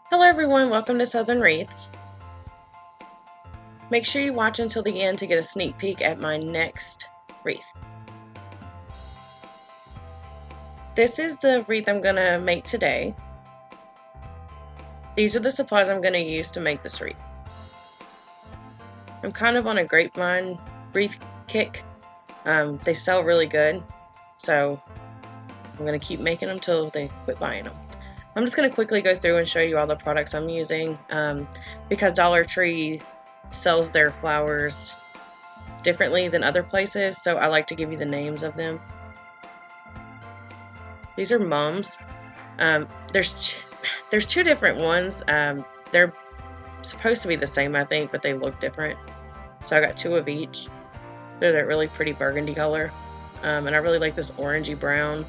Hello everyone, welcome to Southern Wreaths. Make sure you watch until the end to get a sneak peek at my next wreath. This is the wreath I'm going to make today. These are the supplies I'm going to use to make this wreath. I'm kind of on a grapevine wreath kick. They sell really good, so I'm going to keep making them till they quit buying them. I'm just going to quickly go through and show you all the products I'm using because Dollar Tree sells their flowers differently than other places, so I like to give you the names of them. These are mums. There's two different ones. They're supposed to be the same, I think, but they look different. So I got two of each. They're that really pretty burgundy color, and I really like this orangey brown.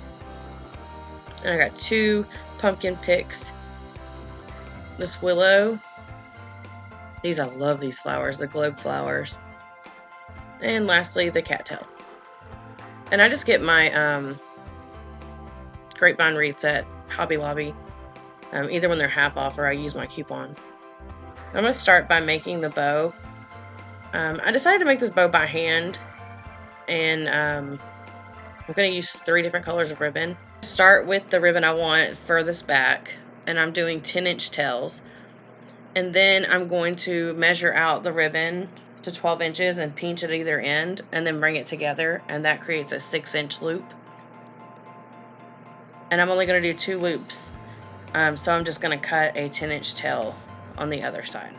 And I got two pumpkin picks. This willow. I love these flowers, the globe flowers. And lastly, the cattail. And I just get my Grapevine Wreaths at Hobby Lobby, either when they're half off or I use my coupon. I'm going to start by making the bow. I decided to make this bow by hand, and I'm going to use 3 different colors of ribbon. Start with the ribbon I want furthest back, and I'm doing 10-inch tails. And then I'm going to measure out the ribbon to 12 inches and pinch at either end, and then bring it together, and that creates a 6-inch loop. And I'm only going to do 2 loops, so I'm just going to cut a 10-inch tail on the other side.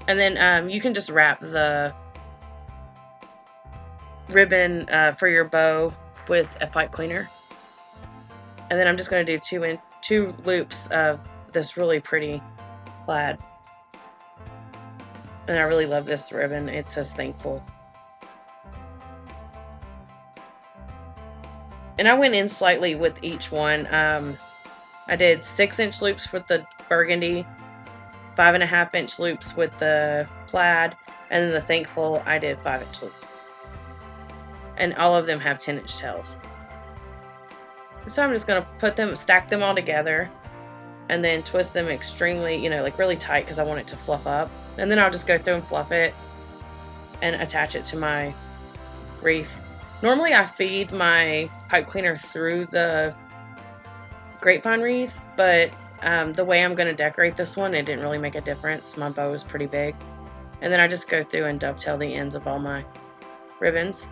And then you can just wrap the ribbon for your bow with a pipe cleaner. And then I'm just going to do 2 loops of this really pretty plaid. And I really love this ribbon. It says thankful. And I went in slightly with each one. I did 6-inch loops with the burgundy, 5.5-inch loops with the plaid, and then the thankful I did 5-inch loops. And all of them have 10-inch tails. So I'm just going to stack them all together, and then twist them extremely, like really tight because I want it to fluff up. And then I'll just go through and fluff it and attach it to my wreath. Normally I feed my pipe cleaner through the grapevine wreath, but the way I'm going to decorate this one, it didn't really make a difference. My bow is pretty big. And then I just go through and dovetail the ends of all my ribbons.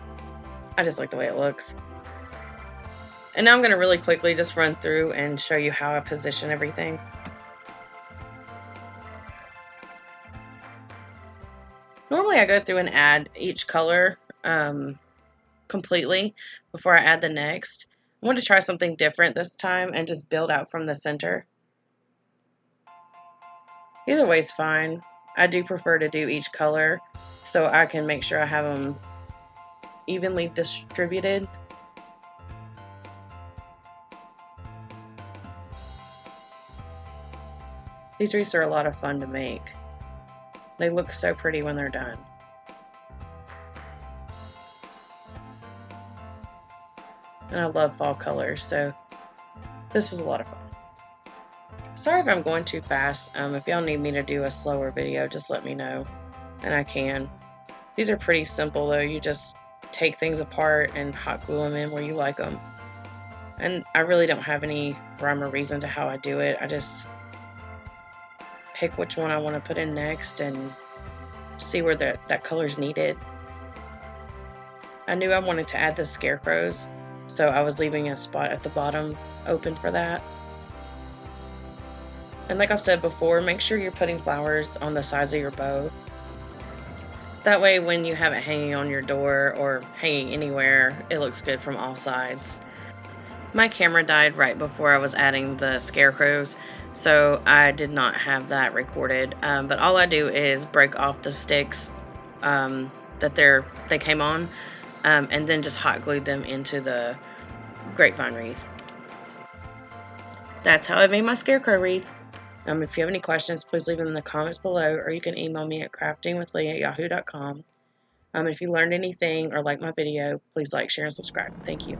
I just like the way it looks. And now I'm going to really quickly just run through and show you how I position everything. Normally I go through and add each color completely before I add the next. I wanted to try something different this time and just build out from the center. Either way is fine. I do prefer to do each color so I can make sure I have them evenly distributed. These wreaths are a lot of fun to make. They look so pretty when they're done. And I love fall colors, so this was a lot of fun. Sorry if I'm going too fast. If y'all need me to do a slower video, just let me know, and I can. These are pretty simple though. You just take things apart and hot glue them in where you like them. And I really don't have any rhyme or reason to how I do it. I just pick which one I want to put in next and see where that color's needed. I knew I wanted to add the Scarecrows, so I was leaving a spot at the bottom open for that. And like I've said before, make sure you're putting flowers on the sides of your bow. That way when you have it hanging on your door or hanging anywhere, it looks good from all sides. My camera died right before I was adding the Scarecrows, so I did not have that recorded. But all I do is break off the sticks that they came on, and then just hot glued them into the grapevine wreath. That's how I made my Scarecrow wreath. If you have any questions, please leave them in the comments below, or you can email me at craftingwithlee@yahoo.com. If you learned anything or liked my video, please like, share, and subscribe. Thank you.